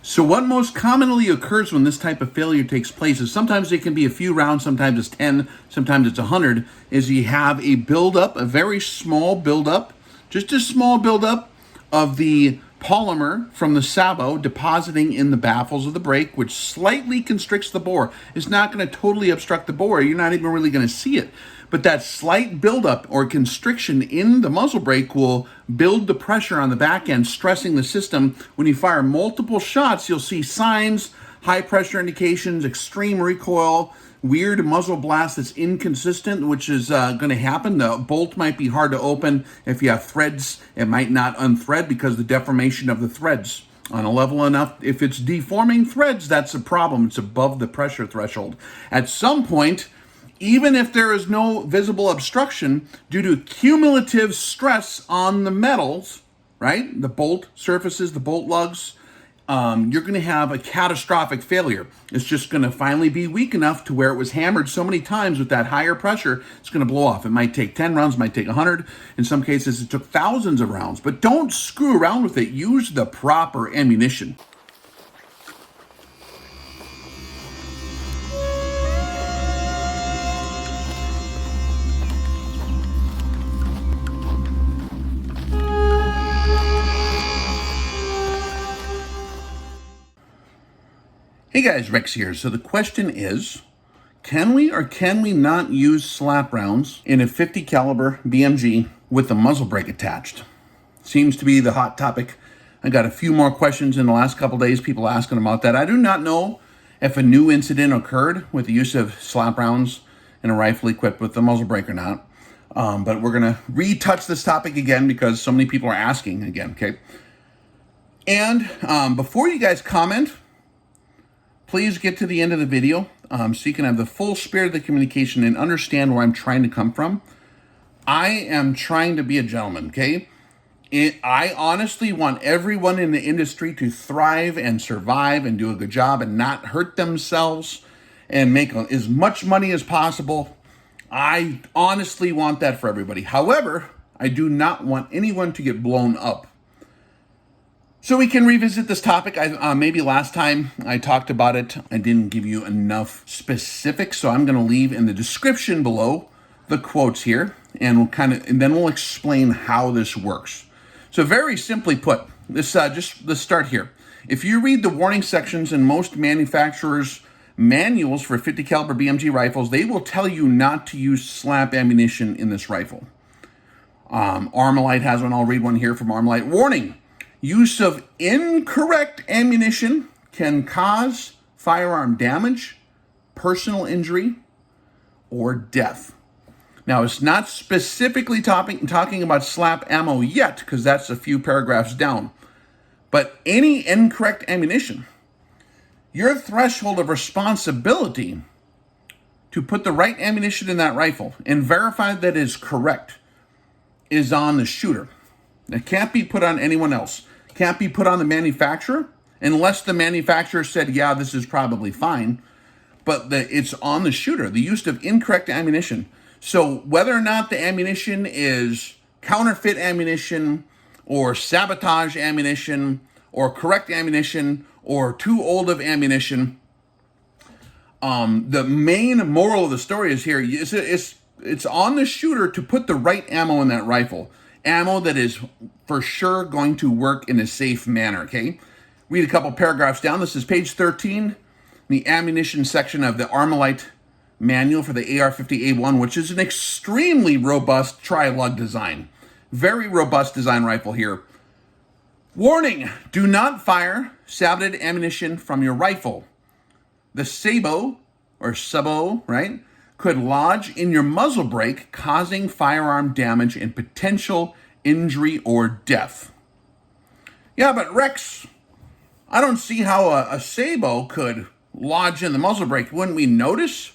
So what most commonly occurs when this type of failure takes place is sometimes it can be a few rounds, sometimes it's 10, sometimes it's 100, is you have a buildup, a very small buildup, just a small buildup of the polymer from the sabot depositing in the baffles of the brake, which slightly constricts the bore. It's not going to totally obstruct the bore. You're not even really going to see it. But that slight buildup or constriction in the muzzle brake will build the pressure on the back end, stressing the system. When you fire multiple shots, you'll see signs, high pressure indications, extreme recoil, weird muzzle blast that's inconsistent, which is going to happen. The bolt might be hard to open. If you have threads, it might not unthread because of the deformation of the threads. On a level enough, if it's deforming threads, that's a problem. It's above the pressure threshold. At some point, even if there is no visible obstruction, due to cumulative stress on the metals, right? The bolt surfaces, the bolt lugs, you're going to have a catastrophic failure. It's just going to finally be weak enough to where it was hammered so many times with that higher pressure, it's going to blow off. It might take 10 rounds, might take 100. In some cases, it took thousands of rounds. But don't screw around with it. Use the proper ammunition. Hey guys, Rex here. So the question is, can we or can we not use slap rounds in a 50 caliber BMG with the muzzle brake attached? Seems to be the hot topic. I got a few more questions in the last couple days, people asking about that. I do not know if a new incident occurred with the use of slap rounds in a rifle equipped with the muzzle brake or not. But we're gonna retouch this topic again because so many people are asking again, okay? And before you guys comment, please get to the end of the video so you can have the full spirit of the communication and understand where I'm trying to come from. I am trying to be a gentleman, okay? I honestly want everyone in the industry to thrive and survive and do a good job and not hurt themselves and make as much money as possible. I honestly want that for everybody. However, I do not want anyone to get blown up. So we can revisit this topic. Maybe last time I talked about it, I didn't give you enough specifics, so I'm going to leave in the description below the quotes here, and then we'll explain how this works. So very simply put, let's start here. If you read the warning sections in most manufacturers' manuals for 50 caliber BMG rifles, they will tell you not to use slap ammunition in this rifle. ARMALITE has one. I'll read one here from ARMALITE. Warning. Use of incorrect ammunition can cause firearm damage, personal injury, or death. Now, it's not specifically talking about slap ammo yet, because that's a few paragraphs down. But any incorrect ammunition, your threshold of responsibility to put the right ammunition in that rifle and verify that it is correct is on the shooter. It can't be put on anyone else. Can't be put on the manufacturer unless the manufacturer said, yeah, this is probably fine. But it's on the shooter, the use of incorrect ammunition. So whether or not the ammunition is counterfeit ammunition or sabotage ammunition or correct ammunition or too old of ammunition, the main moral of the story is here. It's on the shooter to put the right ammo in that rifle. Ammo that is for sure going to work in a safe manner, okay? Read a couple paragraphs down. This is page 13, the ammunition section of the ARMALITE manual for the AR-50A1, which is an extremely robust tri-lug design. Very robust design rifle here. Warning, do not fire saboted ammunition from your rifle. The sabot, or sabot, right, could lodge in your muzzle brake, causing firearm damage and potential injury or death. Yeah, but Rex, I don't see how a sabot could lodge in the muzzle brake. Wouldn't we notice?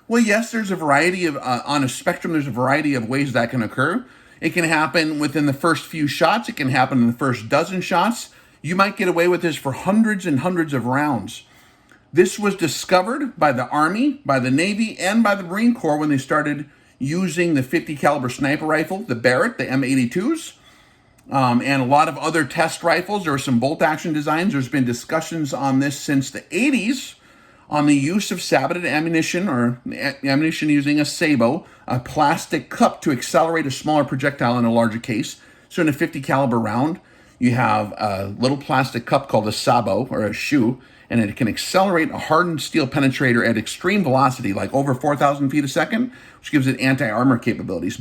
Well, yes, there's a variety of, on a spectrum, there's a variety of ways that can occur. It can happen within the first few shots. It can happen in the first dozen shots. You might get away with this for hundreds and hundreds of rounds. This was discovered by the Army, by the Navy, and by the Marine Corps when they started using the 50 caliber sniper rifle, the Barrett, the M82s. and a lot of other test rifles. There are some bolt action designs. There's been discussions on this since the 80s on the use of saboted ammunition, or ammunition using a sabot, a plastic cup to accelerate a smaller projectile in a larger case. So in a 50 caliber round, you have a little plastic cup called a sabot, or a shoe, and it can accelerate a hardened steel penetrator at extreme velocity, like over 4,000 feet a second, which gives it anti-armor capabilities.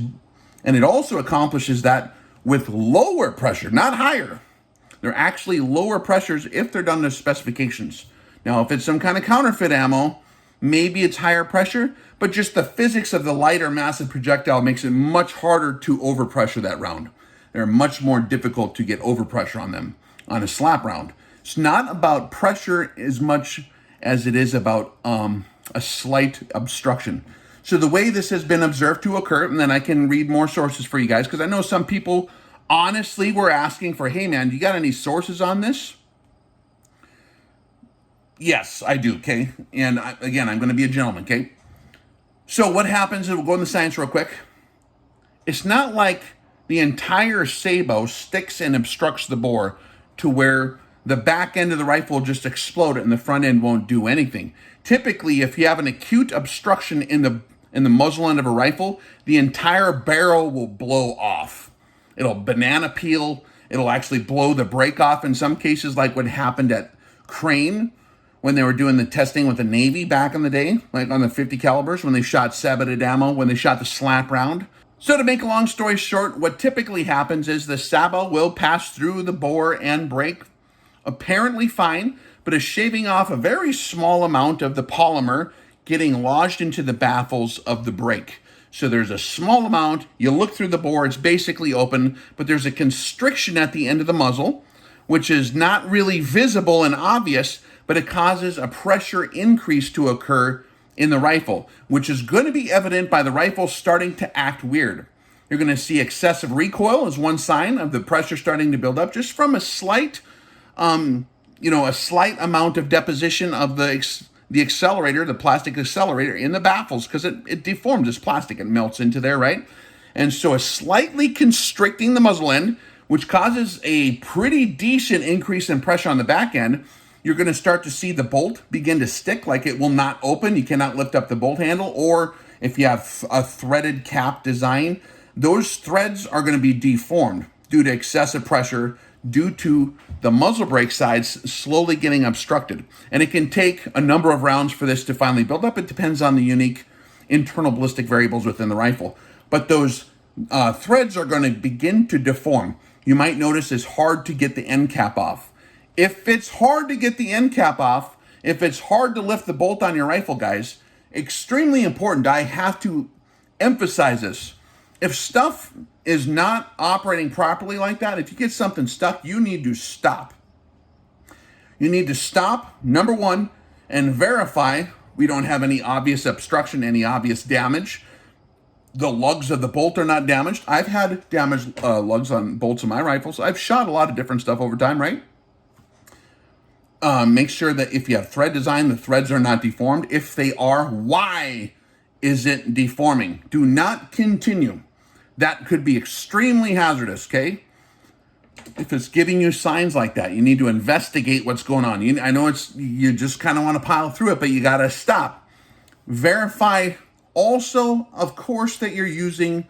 And it also accomplishes that with lower pressure, not higher. They're actually lower pressures if they're done to specifications. Now, if it's some kind of counterfeit ammo, maybe it's higher pressure, but just the physics of the lighter massive projectile makes it much harder to overpressure that round. They're much more difficult to get overpressure on them on a slap round. It's not about pressure as much as it is about a slight obstruction. So the way this has been observed to occur, and then I can read more sources for you guys, because I know some people honestly were asking for, hey man, you got any sources on this? Yes, I do, okay? And again, I'm going to be a gentleman, okay? So what happens is, we'll go into science real quick. It's not like the entire sabot sticks and obstructs the bore to where the back end of the rifle will just explode and the front end won't do anything. Typically, if you have an acute obstruction in the muzzle end of a rifle, the entire barrel will blow off. It'll banana peel. It'll actually blow the brake off in some cases, like what happened at Crane when they were doing the testing with the Navy back in the day, like on the 50 calibers, when they shot saboted ammo, when they shot the slap round. So to make a long story short, what typically happens is the sabot will pass through the bore and brake apparently fine, but is shaving off a very small amount of the polymer getting lodged into the baffles of the brake. So there's a small amount, you look through the bore, it's basically open, but there's a constriction at the end of the muzzle, which is not really visible and obvious, but it causes a pressure increase to occur in the rifle, which is going to be evident by the rifle starting to act weird. You're going to see excessive recoil as one sign of the pressure starting to build up, just from a slight, a slight amount of deposition of the accelerator, the plastic accelerator in the baffles, because it deforms as plastic. It melts into there, right? And so it's slightly constricting the muzzle end, which causes a pretty decent increase in pressure on the back end. You're going to start to see the bolt begin to stick, like it will not open. You cannot lift up the bolt handle, or if you have a threaded cap design, those threads are going to be deformed due to excessive pressure, due to the muzzle brake sides slowly getting obstructed. And it can take a number of rounds for this to finally build up. It depends on the unique internal ballistic variables within the rifle. But those threads are going to begin to deform. You might notice it's hard to get the end cap off. If it's hard to get the end cap off, if it's hard to lift the bolt on your rifle, guys, extremely important. I have to emphasize this. If stuff is not operating properly like that, if you get something stuck, you need to stop. You need to stop, number one, and verify we don't have any obvious obstruction, any obvious damage. The lugs of the bolt are not damaged. I've had damaged lugs on bolts of my rifles. I've shot a lot of different stuff over time, right? Make sure that if you have thread design, the threads are not deformed. If they are, why is it deforming? Do not continue. That could be extremely hazardous, okay? If it's giving you signs like that, you need to investigate what's going on. I know you just kind of want to pile through it, but you got to stop. Verify also, of course, that you're using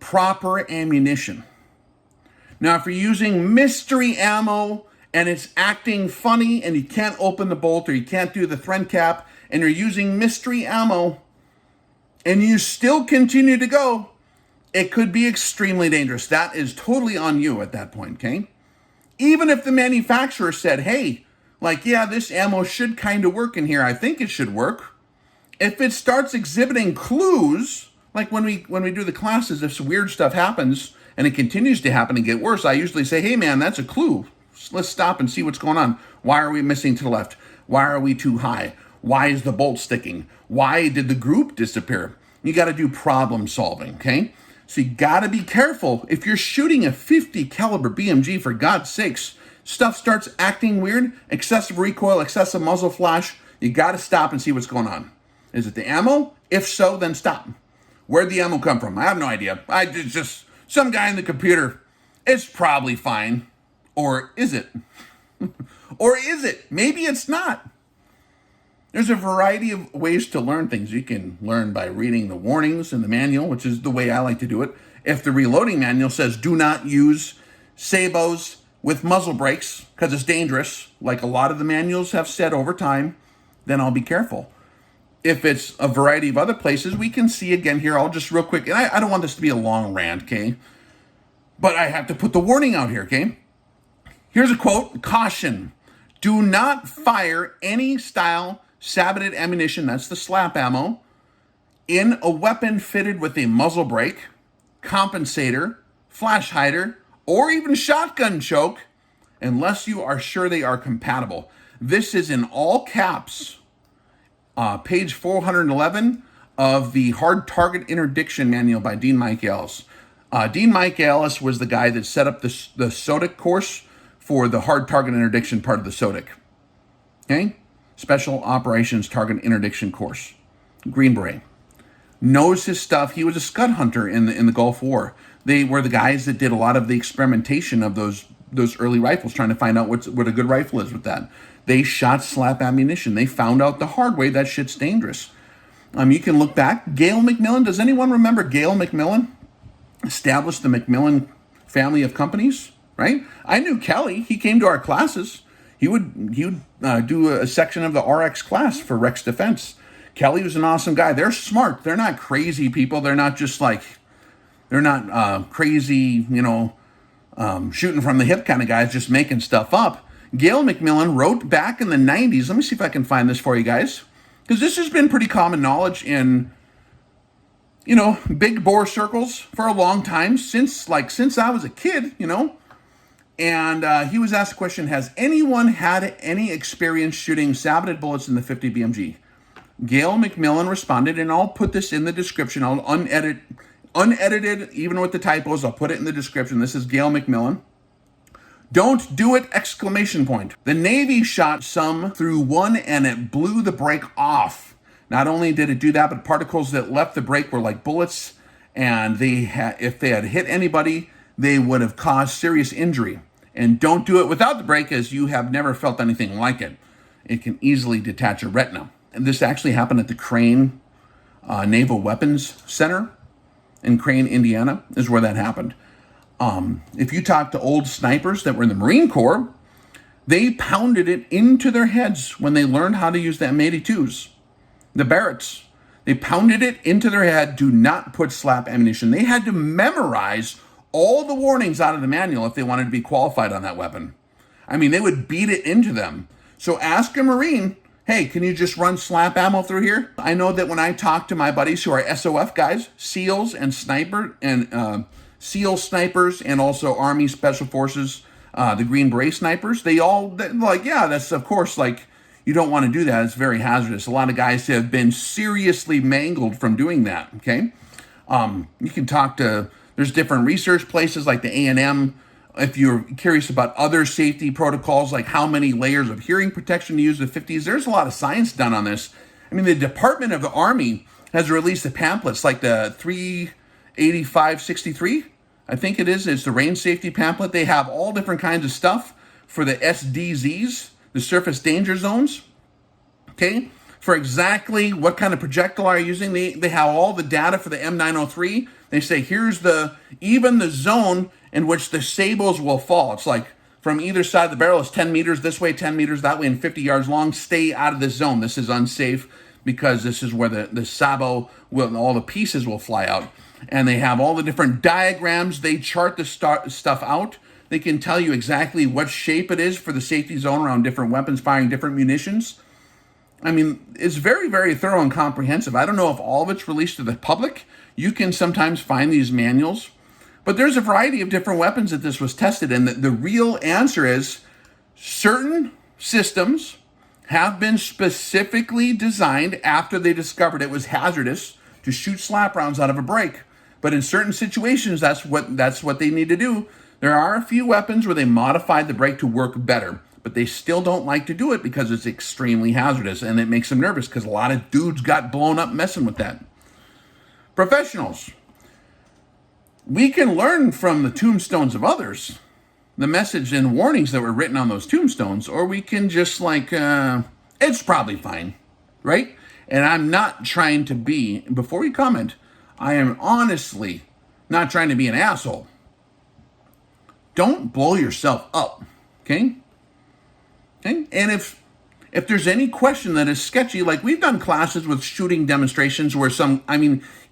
proper ammunition. Now, if you're using mystery ammo and it's acting funny and you can't open the bolt or you can't do the thread cap and you're using mystery ammo and you still continue to go, it could be extremely dangerous. That is totally on you at that point, okay? Even if the manufacturer said, hey, yeah, this ammo should kind of work in here. I think it should work. If it starts exhibiting clues, like when we do the classes, if some weird stuff happens and it continues to happen and get worse, I usually say, hey man, that's a clue. Let's stop and see what's going on. Why are we missing to the left? Why are we too high? Why is the bolt sticking? Why did the group disappear? You got to do problem solving, okay? So you got to be careful. If you're shooting a 50 caliber BMG, for God's sakes, stuff starts acting weird, excessive recoil, excessive muzzle flash, you got to stop and see what's going on. Is it the ammo? If so, then stop. Where'd the ammo come from? I have no idea. It's just some guy in the computer It's probably fine. Or is it? Or is it? Maybe it's not. There's a variety of ways to learn things. You can learn by reading the warnings in the manual, which is the way I like to do it. If the reloading manual says do not use sabos with muzzle brakes because it's dangerous, like a lot of the manuals have said over time, then I'll be careful. If it's a variety of other places, we can see again here. I'll just real quick, and I don't want this to be a long rant, okay? But I have to put the warning out here, okay? Here's a quote: caution, do not fire any style saboted ammunition, that's the slap ammo, in a weapon fitted with a muzzle brake, compensator, flash hider, or even shotgun choke, unless you are sure they are compatible. This is in all caps, page 411 of the Hard Target Interdiction Manual by Dean Michaelis. Dean Michaelis was the guy that set up the SOTIC course for the Hard Target Interdiction part of the SOTIC. Okay? Special Operations Target Interdiction course. Green Beret. Knows his stuff. He was a scud hunter in the Gulf War. They were the guys that did a lot of the experimentation of those early rifles, trying to find out what a good rifle is with that. They shot slap ammunition. They found out the hard way that shit's dangerous. You can look back. Gail McMillan. Does anyone remember Gail McMillan? Established the McMillan family of companies, right? I knew Kelly. He came to our classes. He would do a section of the RX class for Rex Defense. Kelly was an awesome guy. They're smart. They're not crazy people. They're not just like, they're not crazy, shooting from the hip kind of guys, just making stuff up. Gail McMillan wrote back in the 90s. Let me see if I can find this for you guys, because this has been pretty common knowledge in, big bore circles for a long time, since I was a kid, And he was asked a question: has anyone had any experience shooting saboted bullets in the 50 BMG? Gail McMillan responded, and I'll put this in the description. I'll unedited, even with the typos, I'll put it in the description. This is Gail McMillan. Don't do it! Exclamation point. The Navy shot some through one and it blew the brake off. Not only did it do that, but particles that left the brake were like bullets, and if they had hit anybody, they would have caused serious injury. And don't do it without the brake, as you have never felt anything like it. It can easily detach a retina. And this actually happened at the Crane Naval Weapons Center in Crane, Indiana, is where that happened. If you talk to old snipers that were in the Marine Corps, they pounded it into their heads when they learned how to use the M82s, the Barretts. They pounded it into their head: do not put slap ammunition. They had to memorize all the warnings out of the manual if they wanted to be qualified on that weapon. I mean, they would beat it into them. So ask a Marine, hey, can you just run slap ammo through here? I know that when I talk to my buddies who are SOF guys, SEALs and SEAL snipers, and also Army Special Forces, the Green Beret snipers, they're like, yeah, that's of course, like, you don't want to do that. It's very hazardous. A lot of guys have been seriously mangled from doing that, okay? You can talk to, there's different research places like the A&M. If you're curious about other safety protocols, like how many layers of hearing protection to use with 50s, there's a lot of science done on this. I mean, the Department of the Army has released the pamphlets like the 38563, I think it is. It's the range safety pamphlet. They have all different kinds of stuff for the SDZs, the surface danger zones, okay? For exactly what kind of projectile are you using. They have all the data for the M903. They say, here's even the zone in which the sabos will fall. It's like from either side of the barrel is 10 meters this way, 10 meters that way, and 50 yards long. Stay out of this zone. This is unsafe because this is where the sabo all the pieces will fly out. And they have all the different diagrams. They chart the stuff out. They can tell you exactly what shape it is for the safety zone around different weapons firing different munitions. I mean, it's very, very thorough and comprehensive. I don't know if all of it's released to the public. You can sometimes find these manuals. But there's a variety of different weapons that this was tested. And the real answer is certain systems have been specifically designed after they discovered it was hazardous to shoot slap rounds out of a brake. But in certain situations, that's what they need to do. There are a few weapons where they modified the brake to work better, but they still don't like to do it because it's extremely hazardous, and it makes them nervous because a lot of dudes got blown up messing with that. Professionals. We can learn from the tombstones of others, the message and warnings that were written on those tombstones, or we can just like, it's probably fine, right? And I'm not trying to be, before you comment, I am honestly not trying to be an asshole. Don't blow yourself up, okay? Okay? And if there's any question that is sketchy, like we've done classes with shooting demonstrations where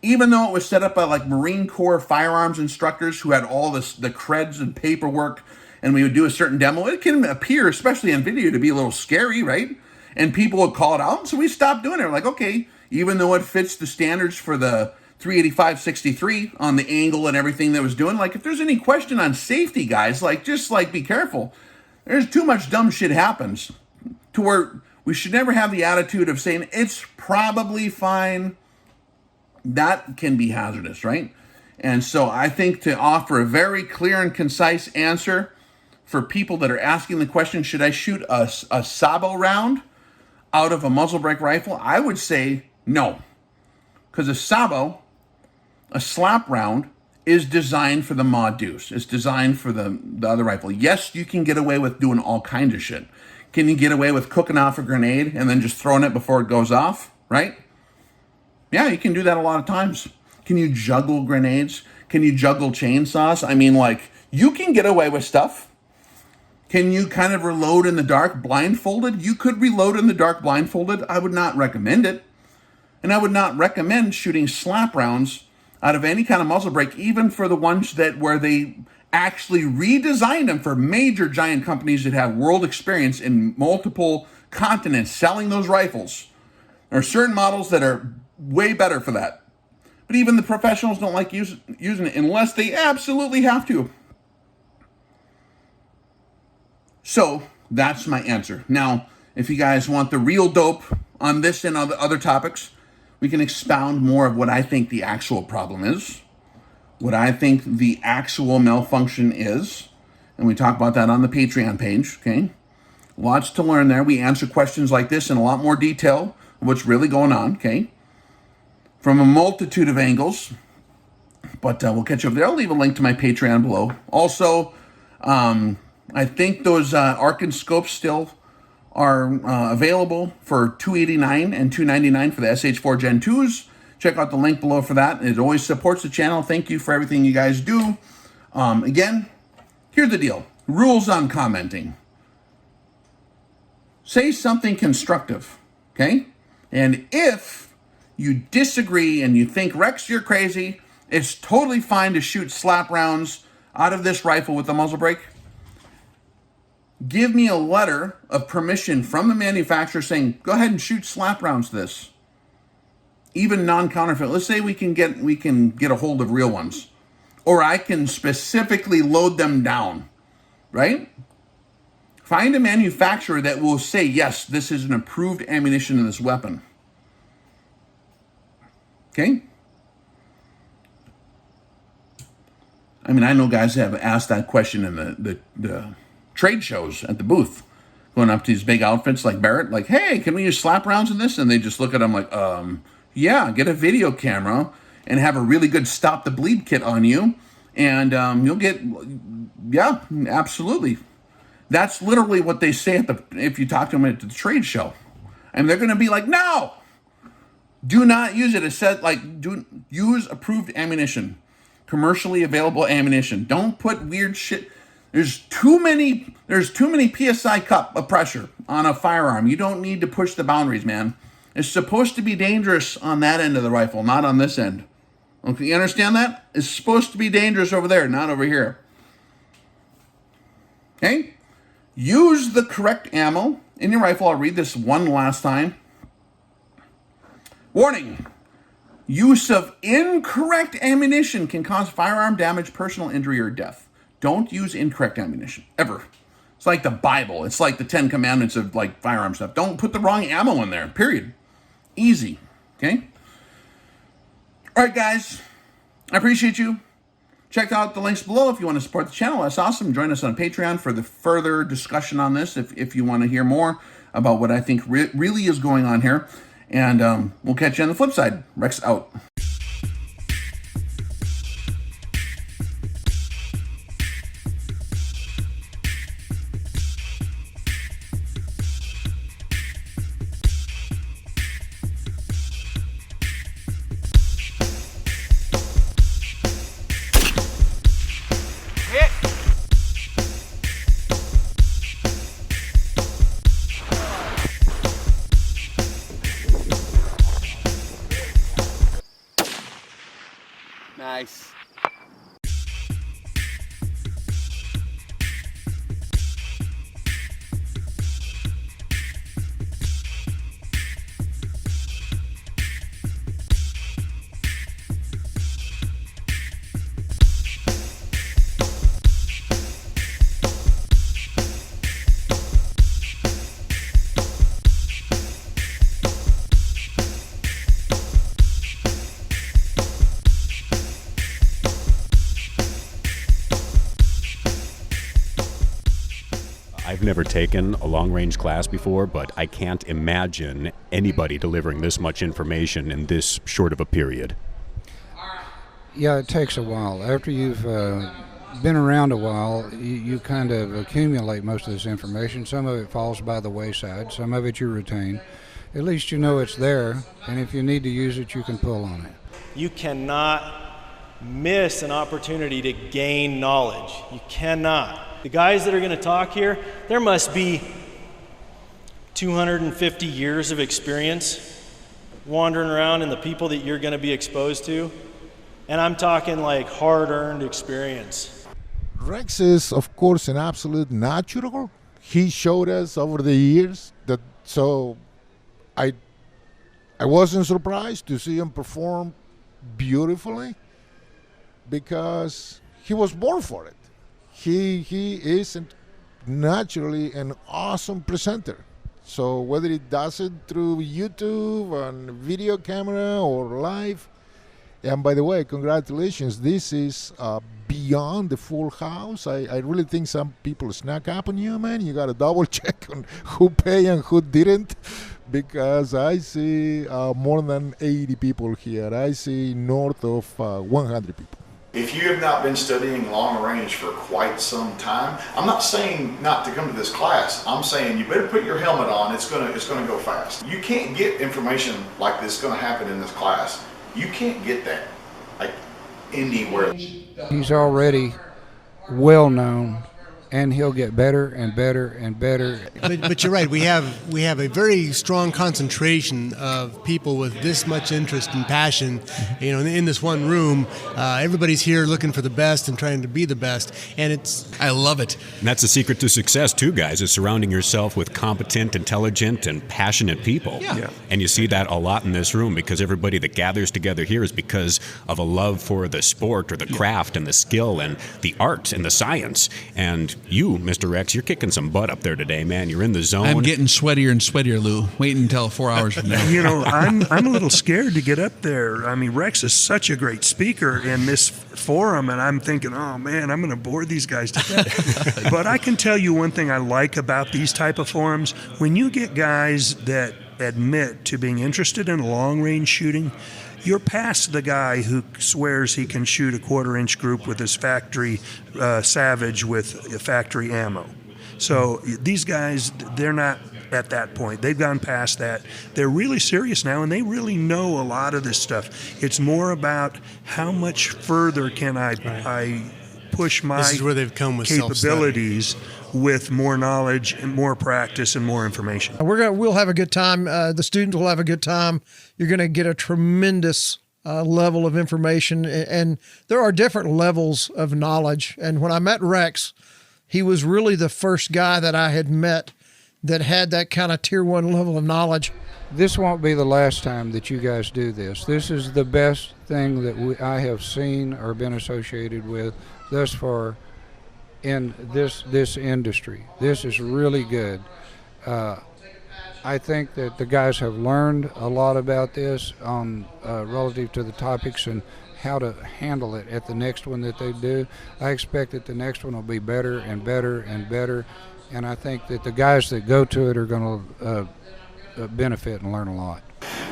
even though it was set up by like Marine Corps firearms instructors who had all this, the creds and paperwork, and we would do a certain demo, it can appear, especially on video, to be a little scary, right? And people would call it out, so we stopped doing it. We're like, okay, even though it fits the standards for the 385/63 on the angle and everything that was doing, like if there's any question on safety, guys, like just like be careful. There's too much dumb shit happens to where we should never have the attitude of saying it's probably fine. That can be hazardous, right? And so I think to offer a very clear and concise answer for people that are asking the question, should I shoot a Sabo round out of a muzzle brake rifle? I would say no. Because a Sabo, a slap round, is designed for the mod deuce. It's designed for the other rifle. Yes, you can get away with doing all kinds of shit. Can you get away with cooking off a grenade and then just throwing it before it goes off, right? Yeah, you can do that a lot of times. Can you juggle grenades? Can you juggle chainsaws? I mean, like, you can get away with stuff. Can you kind of reload in the dark blindfolded? You could reload in the dark blindfolded. I would not recommend it. And I would not recommend shooting slap rounds out of any kind of muzzle brake, even for the ones that where they actually redesigned them for major giant companies that have world experience in multiple continents selling those rifles. There are certain models that are way better for that. But even the professionals don't like using it unless they absolutely have to. So that's my answer. Now, if you guys want the real dope on this and other topics, we can expound more of what I think the actual problem is, what I think the actual malfunction is, and we talk about that on the Patreon page, okay? Lots to learn there. We answer questions like this in a lot more detail, what's really going on, okay? From a multitude of angles, but we'll catch you over there. I'll leave a link to my Patreon below. Also, I think those Arkin scopes still are available for $289 and $299 for the SH4 Gen 2s. Check out the link below for that. It always supports the channel. Thank you for everything you guys do. Again, here's the deal. Rules on commenting. Say something constructive, okay? And if you disagree and you think, Rex, you're crazy, it's totally fine to shoot slap rounds out of this rifle with the muzzle brake. Give me a letter of permission from the manufacturer saying, go ahead and shoot slap rounds to this. Even non-counterfeit. Let's say we can get a hold of real ones. Or I can specifically load them down, right? Find a manufacturer that will say, yes, this is an approved ammunition in this weapon. Okay? I mean, I know guys have asked that question in the trade shows at the booth, going up to these big outfits like Barrett, like, hey, can we use slap rounds in this? And they just look at them like, yeah, get a video camera and have a really good stop the bleed kit on you, and you'll get, yeah, absolutely. That's literally what they say if you talk to them at the trade show. And they're going to be like, no, do not use it. It said, like, use approved ammunition, commercially available ammunition. Don't put weird shit. There's too many PSI cup of pressure on a firearm. You don't need to push the boundaries, man. It's supposed to be dangerous on that end of the rifle, not on this end. Okay, you understand that? It's supposed to be dangerous over there, not over here. Okay? Use the correct ammo in your rifle. I'll read this one last time. Warning. Use of incorrect ammunition can cause firearm damage, personal injury, or death. Don't use incorrect ammunition, ever. It's like the Bible. It's like the 10 Commandments of like firearm stuff. Don't put the wrong ammo in there, period. Easy, okay? All right, guys. I appreciate you. Check out the links below if you want to support the channel. That's awesome. Join us on Patreon for the further discussion on this if you want to hear more about what I think really is going on here. And we'll catch you on the flip side. Rex out. I've never taken a long-range class before, but I can't imagine anybody delivering this much information in this short of a period. Yeah, it takes a while. After you've been around a while, you kind of accumulate most of this information. Some of it falls by the wayside. Some of it you retain. At least you know it's there, and if you need to use it, you can pull on it. You cannot miss an opportunity to gain knowledge. You cannot. The guys that are going to talk here, there must be 250 years of experience wandering around in the people that you're going to be exposed to. And I'm talking like hard-earned experience. Rex is, of course, an absolute natural. He showed us over the years that, so I wasn't surprised to see him perform beautifully because he was born for it. He is naturally an awesome presenter. So whether he does it through YouTube, on video camera, or live, and by the way, congratulations, this is beyond the full house. I really think some people snuck up on you, man. You got to double check on who paid and who didn't, because I see more than 80 people here. I see north of 100 people. If you have not been studying long range for quite some time, I'm not saying not to come to this class. I'm saying you better put your helmet on. It's gonna go fast. You can't get information like this is gonna happen in this class. You can't get that like anywhere. He's already well known, and he'll get better and better and better. But you're right. We have a very strong concentration of people with this much interest and passion. You know, in this one room, everybody's here looking for the best and trying to be the best, and I love it. And that's the secret to success, too, guys, is surrounding yourself with competent, intelligent, and passionate people. Yeah. And you see that a lot in this room, because everybody that gathers together here is because of a love for the sport or the craft and the skill and the art and the science. And you, Mr. Rex, you're kicking some butt up there today, man. You're in the zone. I'm getting sweatier and sweatier, Lou. Wait until 4 hours from now. You know, I'm a little scared to get up there. I mean, Rex is such a great speaker in this forum, and I'm thinking, oh man, I'm going to bore these guys to death. But I can tell you one thing I like about these type of forums. When you get guys that admit to being interested in long-range shooting, you're past the guy who swears he can shoot a quarter-inch group with his factory Savage with factory ammo. So these guys, they're not at that point. They've gone past that. They're really serious now, and they really know a lot of this stuff. It's more about how much further can I push my This is where they've come with capabilities with more knowledge and more practice and more information. We'll have a good time. The students will have a good time. You're going to get a tremendous level of information, and there are different levels of knowledge. And when I met Rex, he was really the first guy that I had met that had that kind of tier 1 level of knowledge. This won't be the last time that you guys do this. This is the best thing that I have seen or been associated with thus far in this industry. This is really good. I think that the guys have learned a lot about this on relative to the topics and how to handle it at the next one that they do. I expect that the next one will be better and better and better, and I think that the guys that go to it are going to benefit and learn a lot.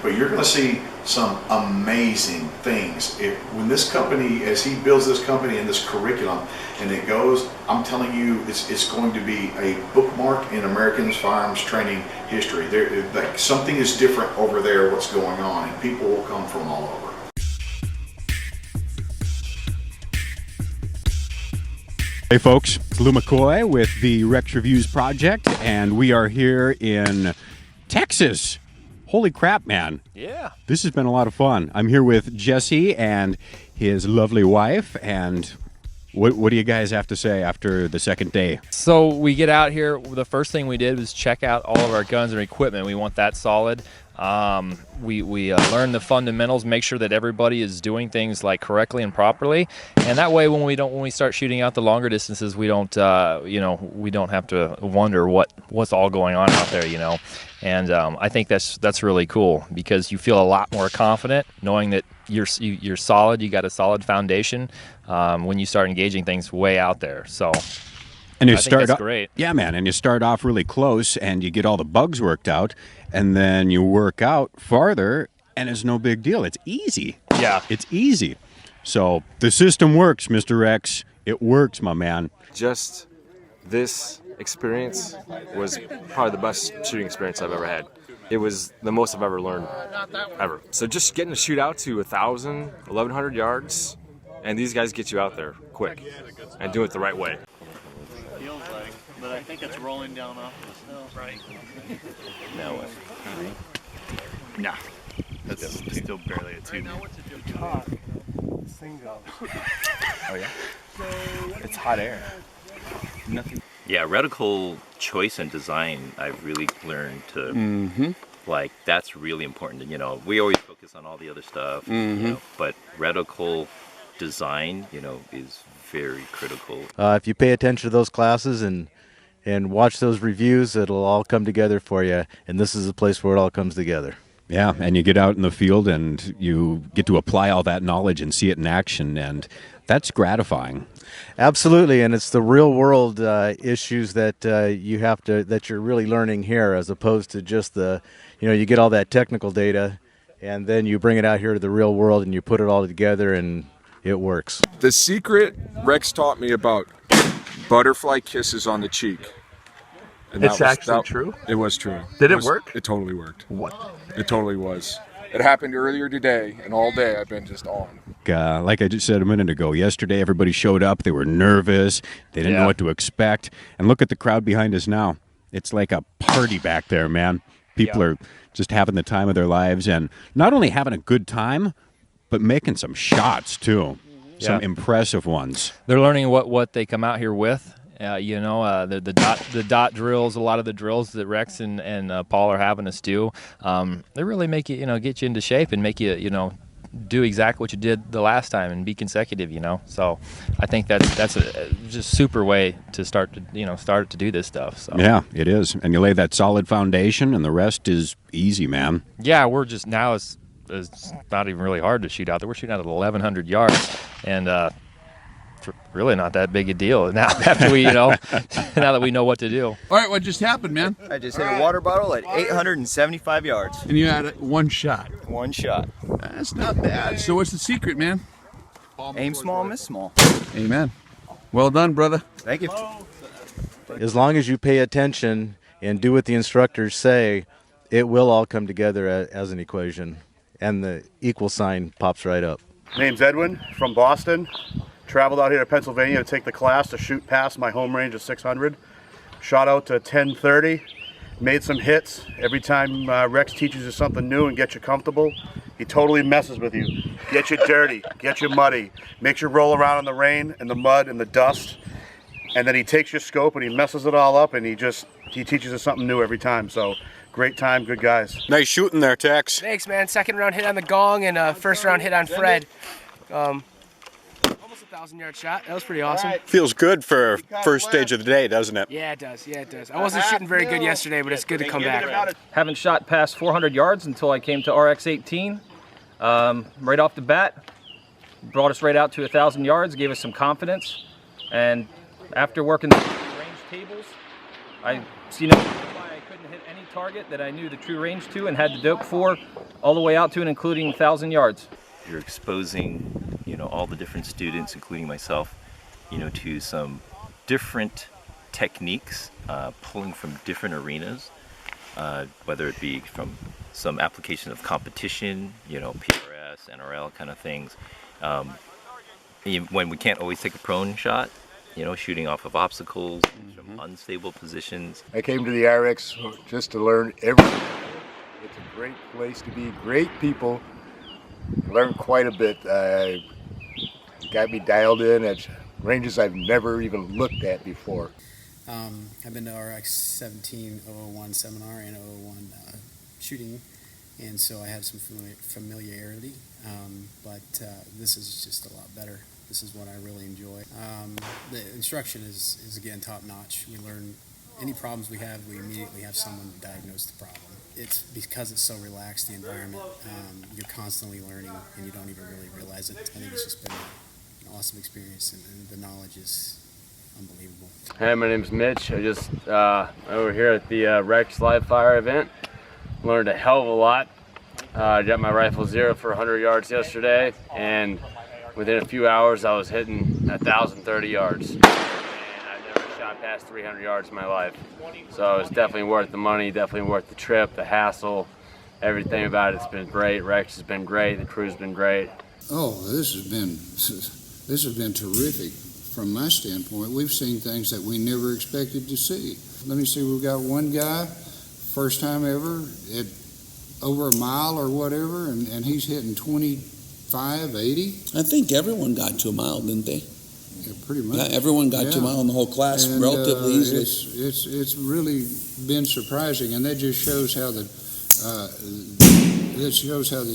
But you're going to see some amazing things. When this company, as he builds this company and this curriculum, and it goes, I'm telling you, it's going to be a bookmark in American firearms training history. Like something is different over there, what's going on, and people will come from all over. Hey folks, it's Lou McCoy with the Rex Reviews Project, and we are here in Texas. Holy crap, man. Yeah. This has been a lot of fun. I'm here with Jesse and his lovely wife, and what do you guys have to say after the second day? So we get out here, the first thing we did was check out all of our guns and equipment. We want that solid. We learn the fundamentals, make sure that everybody is doing things like correctly and properly, and that way when we start shooting out the longer distances, we don't we don't have to wonder what's all going on out there, And I think that's really cool, because you feel a lot more confident knowing that you're solid. You got a solid foundation when you start engaging things way out there. So. And you I think start that's off, great. yeah, man. And you start off really close, and you get all the bugs worked out, and then you work out farther, and it's no big deal. It's easy. Yeah. It's easy. So the system works, Mr. Rex. It works, my man. Just this experience was probably the best shooting experience I've ever had. It was the most I've ever learned, ever. So just getting to shoot out to 1,000, 1,100 yards, and these guys get you out there quick and do it the right way. Feels like, but I think it's rolling down off the hill. Right. Now what? Nah. That's still barely a 2. This thing goes. Oh yeah? It's hot air. Nothing. Yeah, reticle choice and design, I've really learned to, like, that's really important. You know, we always focus on all the other stuff, you know, but reticle design, you know, is very critical. If you pay attention to those classes and watch those reviews, it'll all come together for you, and this is the place where it all comes together. Yeah, and you get out in the field and you get to apply all that knowledge and see it in action, and that's gratifying. Absolutely, and it's the real world issues that that you're really learning here, as opposed to just you get all that technical data, and then you bring it out here to the real world and you put it all together and it works. The secret Rex taught me about butterfly kisses on the cheek. And It's actually true? It was true. Did it work? It totally worked. What? It totally was. It happened earlier today, and all day I've been just on. Like I just said a minute ago, yesterday everybody showed up. They were nervous. They didn't know what to expect. And look at the crowd behind us now. It's like a party back there, man. People are just having the time of their lives, and not only having a good time, but making some shots too. Some impressive ones. They're learning what they come out here with. The dot drills, a lot of the drills that Rex and Paul are having us do, they really make you, get you into shape and make you, do exactly what you did the last time and be consecutive, So I think that's a just super way to start to do this stuff. So. Yeah, it is. And you lay that solid foundation, and the rest is easy, man. Yeah, we're just now it's not even really hard to shoot out there. We're shooting out at 1,100 yards, and really not that big a deal now after we, now that we know what to do. All right, what just happened, man? I just hit a water bottle at 875 yards. And you had one shot. One shot. That's not bad. So what's the secret, man? Aim small, miss small. Amen. Well done, brother. Thank you. As long as you pay attention and do what the instructors say, it will all come together as an equation, and the equal sign pops right up. Name's Edwin from Boston. Traveled out here to Pennsylvania to take the class to shoot past my home range of 600. Shot out to 1030, made some hits. Every time Rex teaches you something new and gets you comfortable, he totally messes with you. Gets you dirty, gets you muddy, makes you roll around in the rain and the mud and the dust. And then he takes your scope and he messes it all up, and he teaches us something new every time. So great time, good guys. Nice shooting there, Tex. Thanks, man. Second round hit on the gong and first round hit on Fred. Almost a 1,000-yard shot. That was pretty awesome. Feels good for first stage of the day, doesn't it? Yeah, it does. Yeah, it does. I wasn't shooting very good yesterday, but it's good to come back. Haven't shot past 400 yards until I came to RX-18. Right off the bat, brought us right out to 1,000 yards, gave us some confidence. And after working the range tables, I see no reason why I couldn't hit any target that I knew the true range to and had the dope for, all the way out to and including 1,000 yards. You're exposing, all the different students, including myself, to some different techniques, pulling from different arenas, whether it be from some application of competition, PRS, NRL kind of things. When we can't always take a prone shot, shooting off of obstacles, from unstable positions. I came to the RX just to learn everything. It's a great place to be, great people. Learned quite a bit. Got me dialed in at ranges I've never even looked at before. I've been to RX 1701 seminar and 001 shooting, and so I had some familiarity, but this is just a lot better. This is what I really enjoy. The instruction is again top notch. We learn any problems we have, we immediately have someone diagnose the problem. It's because it's so relaxed, the environment, you're constantly learning and you don't even really realize it. I think it's just been an awesome experience, and the knowledge is unbelievable. Hey, my name's Mitch. I just over here at the Rex Live Fire event. Learned a hell of a lot. I got my rifle zero for 100 yards yesterday, and within a few hours I was hitting 1,030 yards. And I've never shot past 300 yards in my life. So it's definitely worth the money, definitely worth the trip, the hassle, everything about it's been great. Rex has been great, the crew's been great. Oh, this has been terrific from my standpoint. We've seen things that we never expected to see. Let me see, we've got one guy, first time ever, at over a mile or whatever, and he's hitting 25, 80. I think everyone got to a mile, didn't they? Yeah, pretty much. Yeah, everyone got to a mile in the whole class and, relatively easily. It's really been surprising, and that just shows how the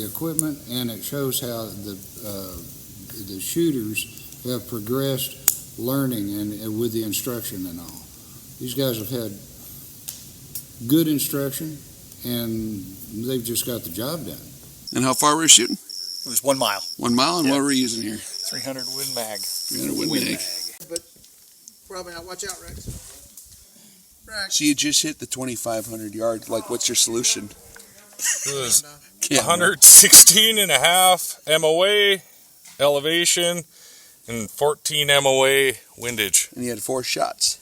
equipment, and it shows how the shooters have progressed learning and with the instruction and all. These guys have had good instruction, and they've just got the job done. And how far were you shooting? It was 1 mile. 1 mile, and what were we using here? 300 Win Mag. 300 Win Mag. But probably not. Watch out, Rex. So you just hit the 2,500 yards. Like, what's your solution? It was 116 and a half MOA elevation and 14 MOA windage. And you had 4 shots.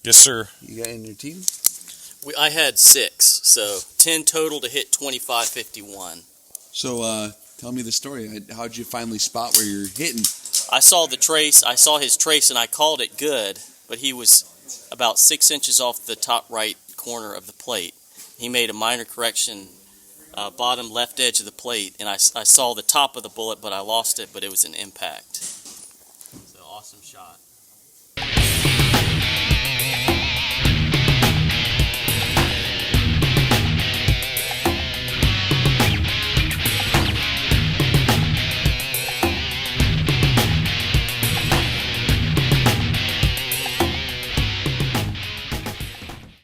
Yes, sir. You got in your team? I had 6, so 10 total to hit 2551. So tell me the story. How'd you finally spot where you're hitting? I saw the trace. I saw his trace, and I called it good, but he was about 6 inches off the top right corner of the plate. He made a minor correction, bottom left edge of the plate, and I saw the top of the bullet, but I lost it, but it was an impact. So awesome shot.